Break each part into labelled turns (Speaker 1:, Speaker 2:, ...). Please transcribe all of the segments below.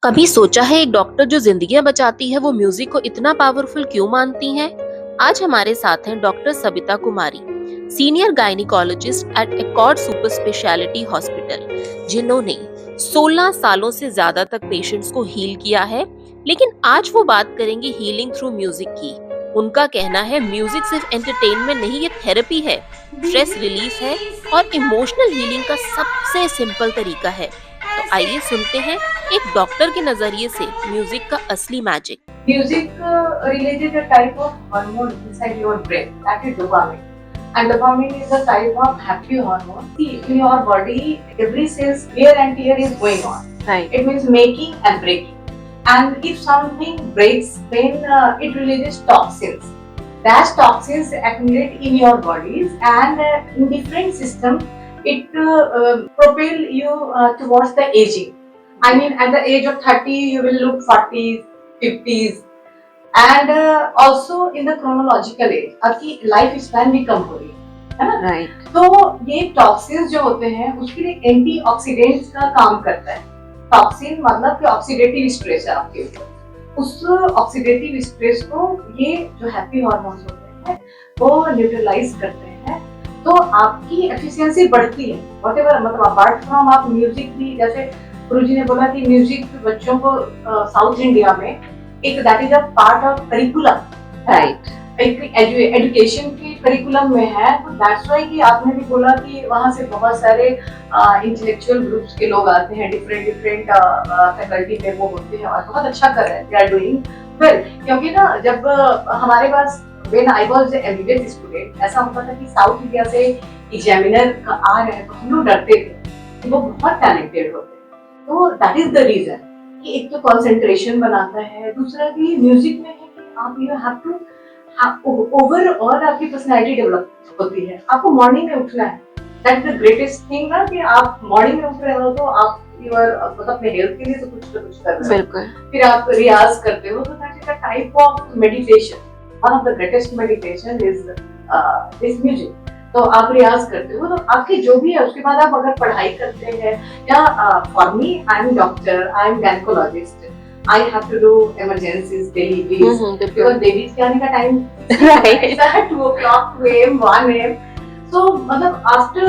Speaker 1: कभी सोचा है एक डॉक्टर जो जिंदगियां बचाती है वो म्यूजिक को इतना पावरफुल क्यों मानती हैं? आज हमारे साथ हैं doctor Sabita Kumari, senior gynaecologist at Accord super speciality hospital, जिन्होंने 16 सालों से ज्यादा तक पेशेंट्स को हील किया है। लेकिन आज वो बात करेंगे हीलिंग थ्रू म्यूजिक की। उनका कहना है म्यूजिक सिर्फ एंटरटेनमेंट नहीं, ये थेरेपी है, स्ट्रेस रिलीफ है और इमोशनल हीलिंग का सबसे सिंपल तरीका है। तो आइए सुनते हैं एक डॉक्टर के नजरिए से म्यूजिक का असली magic.
Speaker 2: Music releases a type of hormone inside your brain, that is dopamine. And dopamine is a type of happy hormone. See, in your body, every cell's wear and tear is going on.
Speaker 1: Right.
Speaker 2: It means making and breaking. And if something breaks, then it releases toxins. That toxins accumulate in your bodies, and in different systems, it propel you towards the aging. I mean, at the age of 30, you will look 40s, 50s, and also in the chronological age, आपकी life span भी कम हो रही है ना?
Speaker 1: Right.
Speaker 2: तो ये toxins जो होते हैं उसके लिए एंटीऑक्सीडेंट्स का काम करता है। टॉक्सिन मतलब कि ऑक्सीडेटिव स्ट्रेस है आपके ऊपर, उस ऑक्सीडेटिव स्ट्रेस को ये जो हैप्पी हार्मोन्स होते हैं वो न्यूट्रलाइज करते हैं, तो आपकी एफिशिएंसी बढ़ती है। व्हाटएवर, मतलब अपार्ट फ्रॉम आप म्यूजिक भी, जैसे गुरुजी ने बोला कि म्यूजिक बच्चों को साउथ इंडिया में एक that is a part of curriculum, right, एक एजुकेशन के करिकुलम में है। तो दैट्स व्हाई कि आपने भी बोला कि वहाँ से बहुत सारे इंटेलेक्चुअल ग्रुप्स के लोग आते हैं, डिफरेंट फैकल्टी में वो होते हैं और बहुत अच्छा कर रहे हैं, दे आर डूइंग वेल। क्योंकि ना जब हमारे पास when I was MBBS student, ऐसा होता था कि साउथ इंडिया से एग्जामिनर आ रहे हैं तो हम लोग डरते थे कि वो बहुत टैलेंटेड होते हैं। तो दैट इज द रीजन कि एक तो कंसंट्रेशन बनाता है, दूसरा कि म्यूजिक में है कि आप यू हैव टू ओवरऑल आपकी पर्सनालिटी डेवलप होती है। आपको मॉर्निंग में उठना है, that is the greatest thing ना, कि आप मॉर्निंग में उठ रहे हो तो आप मतलब अपने हेल्थ के लिए तो कुछ कर रहे हो।
Speaker 1: बिल्कुल।
Speaker 2: फिर आप रियाज करते हो, तो that is a type of meditation. One of the greatest meditation is music. तो आप रियाज करते हो तो आपकी जो भी है, उसके बाद आप अगर पढ़ाई करते हैं या for me, I am doctor, I am gynaecologist, I have to do emergencies daily because babies के आने का time right 2 o'clock 2 AM 1 AM। So मतलब after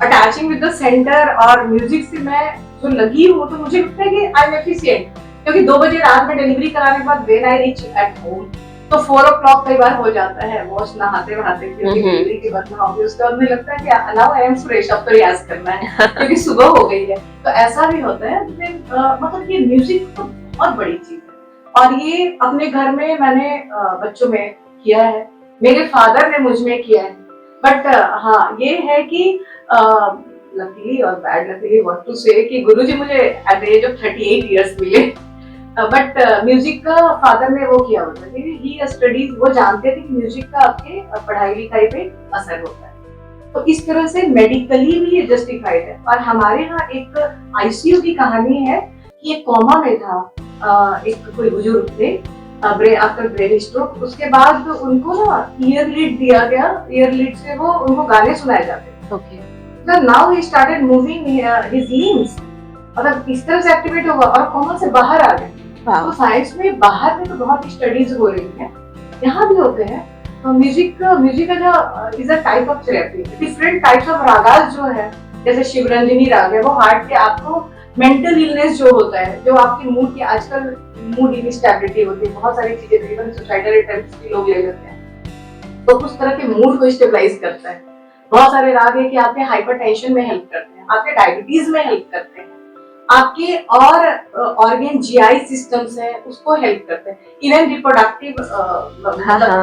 Speaker 2: attaching with the centre और म्यूजिक से मैं जो लगी हूँ, तो मुझे लगता है कि आई एम एफिशिएंट, क्योंकि 2 बजे रात में डिलीवरी कराने के बाद when I reach at home तो 4 o'clock कई बार हो जाता है, वॉश नहाते क्योंकि डिलीवरी के बाद नहाओगे, उसके बाद मुझे लगता है कि नाउ आई एम फ्रेश, अब तो रियाज करना है क्योंकि सुबह हो गई है। तो ऐसा भी होता है। मतलब ये म्यूजिक तो बहुत बड़ी चीज है, और ये अपने घर में मैंने बच्चों में किया है, मेरे फादर ने मुझ में किया है। बट हाँ, ये है कि लकीली और बैड लकीली व्हाट टू से कि गुरुजी मुझे at the age of 38 years मिले। बट म्यूजिक का फादर ने वो किया होता है, ही स्टडीज, वो जानते थे कि म्यूजिक का आपके पढ़ाई लिखाई पे असर होता है। तो इस तरह से मेडिकली भी ये जस्टिफाइड है। और हमारे यहाँ एक आईसीयू की कहानी है कि एक कोमा में था, एक कोई बुजुर्ग थे, आफ्टर ब्रेन स्ट्रोक। उसके बाद उनको ना ईयर लीड दिया गया, ईयर लीड से वो उनको गाने सुनाए जाते।
Speaker 1: Okay.
Speaker 2: So now he started moving his limbs, मतलब इस तरह से एक्टिवेट होगा और कोमा से बाहर आ गए। तो साइंस में बाहर में तो बहुत स्टडीज हो रही हैं, यहाँ भी होते हैं। तो म्यूजिक का जो is a type of therapy. Different types of ragas जो है, जैसे शिवरंजनी राग है, वो हार्ट के आपको मेंटल इलनेस जो होता है, जो आपकी मूड की, आजकल मूड इनस्टेबिलिटी होती है, बहुत सारी चीजें, इवन सुसाइडल अटेम्प्ट्स भी लोग ले लेते हैं, तो उस तरह के मूड को स्टेबलाइज करता है। बहुत सारे राग है कि आपके हाइपरटेंशन में हेल्प करते हैं, आपके डायबिटीज में हेल्प करते हैं, आपके और ऑर्गन जीआई सिस्टम्स है उसको हेल्प करते हैं। इवन रिप्रोडक्टिव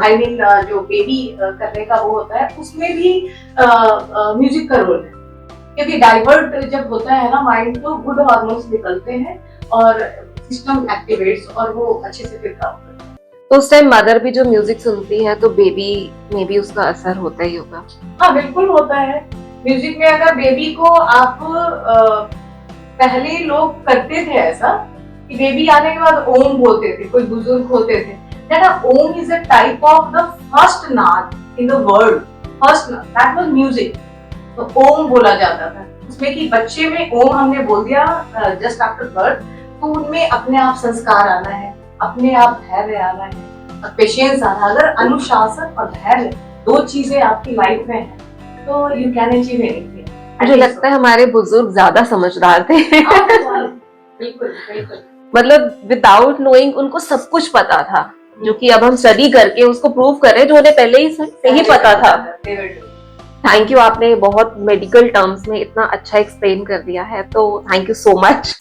Speaker 2: आई मीन जो बेबी करने का वो होता है, उसमें भी म्यूजिक का रोल है, क्योंकि डाइवर्ट जब होता है ना माइंड, तो गुड हार्मोन्स निकलते हैं और सिस्टम एक्टिवेट्स और वो अच्छे से फिर काम करते हैं।
Speaker 1: तो उस टाइम मदर भी जो म्यूजिक सुनती है तो बेबी में भी उसका असर होता ही होगा।
Speaker 2: हाँ बिल्कुल होता है। म्यूजिक में अगर बेबी को आप पहले लोग करते थे ऐसा कि बेबी आने के बाद ओम बोलते थे, कोई बुजुर्ग होते थे, Om is a type of the first naad in the world, first naad, that was music. तो ओम बोला जाता था। उसमें कि बच्चे में ओम हमने बोल दिया जस्ट आफ्टर बर्थ, तो उनमें अपने आप संस्कार आना है, अपने आप धैर्य आना है, पेशेंस आना है। अगर अनुशासन और धैर्य दो चीजें आपकी लाइफ में है तो यू कैन अचीव एनीथिंग।
Speaker 3: मुझे लगता है हमारे बुजुर्ग ज्यादा समझदार थे।
Speaker 2: बिल्कुल बिल्कुल।
Speaker 3: मतलब विदाउट नोइंग उनको सब कुछ पता था, जो कि अब हम स्टडी करके उसको प्रूव कर रहे हैं, जो उन्हें पहले ही सही पता था। थैंक यू, आपने बहुत मेडिकल टर्म्स में इतना अच्छा एक्सप्लेन कर दिया है, तो थैंक यू सो मच।